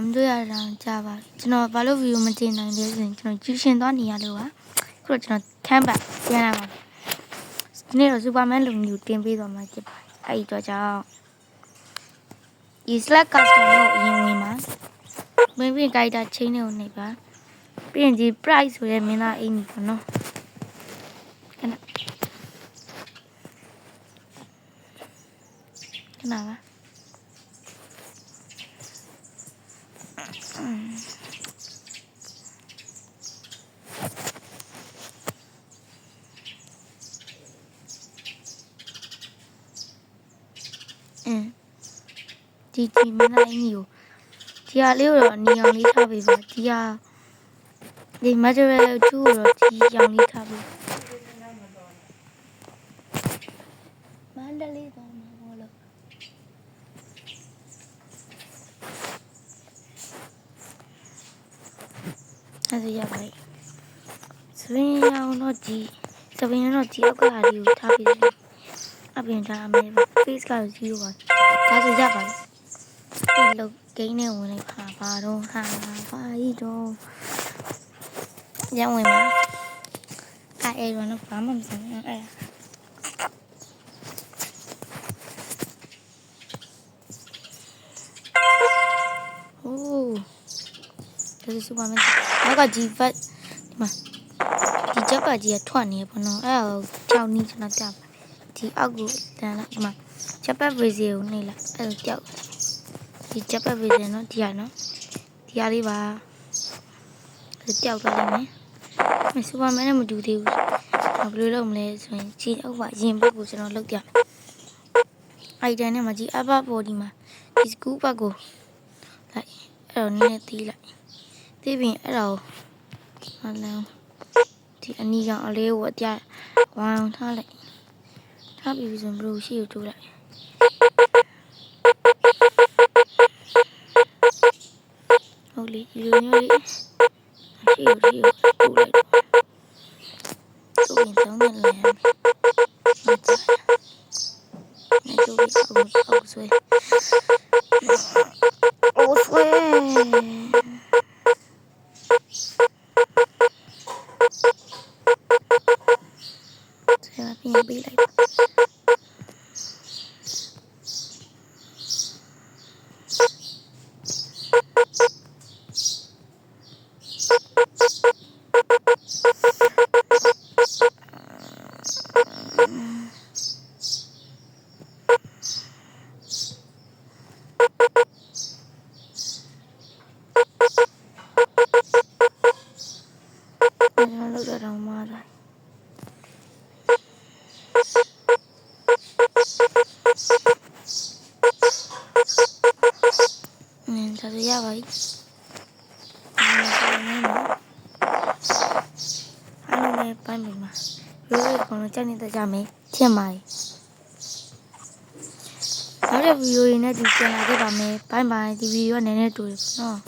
မတွေ့ရတာကြာပါကျွန်တော်ဘာလို့ဗီဒီယိုမတင်နိုင်လဲဆိုရင်ကျွန်တော်ကျူရှင်သွားနေရလို့ပါခုတော့ကျွန်တော်ခန်းပတ်ပြန်လာပါဒီနေ့တော့စူပါမန်လုံမျိုးတင်ပေးတော့မှာဖြစ်ပါတယ်အဲ့ဒီတော့ကြောင့်ဒီ Slack custom ကိုအရင်ဝင်ပါဝင်ပြီး guide ချင်းတွေကိုနှိပ်ပါပြီးရင်ဒီ price ဆိုရဲမင်းသားအင်ကြီးပေါ့နော်ခဏပါဒီမင်းသားအင်ကြီးကိုဒီဟာလေးကိုတော့နီအောင်လေးထားပေးပါဒီဟာဒီ material 2ကိုတော့ဒီရောင်လေးထားပေးမန္တလေးသွားမှာဘောလို့အဲ့ဒါရပါပြီစပင်းရောင်တော့ဒီစပင်းတော့ဒီအောက်ကဟာလေးကိုထားပေးစီအပြင်ထားမယ် face က0ပါဒါဆိုရပါပြီဒီလောက်ဂိမ်းနဲ့ဝင်လိုက်ပါဘာတော့ဟာဘာကြီးတော့ရဝင်ပါအဲ့တော့ဘာမှမဆိုင်အဲ့โอ้ဒါဆိုပါမယ်နောက်ကဒီဘက်ဒီမှာဒီချက်ကကြီးကထွက်နေပေါ့နော်အဲ့ဒါကြောက်နီးကျွန်တော်ပြပါဒီအောက်ကိုတန်းလိုက်ဒီမှာချက်ပတ်ဗီဇီကိုနှိပ်လိုက်အဲ့ဒါကြောက်ဒီချက်ပတ်ဗီဇီနော်ဒီဟာနော်ဒီဟာလေးပါကြောက်သွားလိမ့်မယ်စူပါမန်နဲ့မတူသေးဘူးဘယ်လိုလုပ်မလဲဆိုရင်ကြီးအောက်ပါရင်ဘက်ကိုကျွန်တော်လုပ်ပြအိုက်တန်နဲ့မှာကြီးအဘဘော်ဒီမှာဒီစကူးဘက်ကိုလိုက်အဲ့တော့နည်းနည်းသေးလိုက်သေးပြီးအဲ့တော့ဟာလောဒီအနီကောင်အလေးကိုအပြဝိုင်းထားလိုက်ထားပြီးဆိုရင်ဘလို့ရှိကိုတိုးလိုက်ဟုတ်လေဒီလိုမျိုးလေးရှိကိုတိုးလိုက်တိုးရင်တောင်းနေလဲမကြနေတိုးပြီးအောက်ဆွဲအိုးဆွဲပြင်ပေးလိုက်လောက်တော့မှားတယ်ဒါဆိုရပါပြီအားလုံးလည်းပိုင်းပြီမှာရိုးရိုးကောင်လုံးကြိုက်နေတတ်ကြမယ်ထင်ပါရဲ့နောက်တဲ့ဗီဒီယိုတွေနဲ့ဒီပြန်လာခဲ့ပါမယ်ဘိုင်ဘိုင်ဒီဗီဒီယိုကနည်းနည်းတူတယ်နော်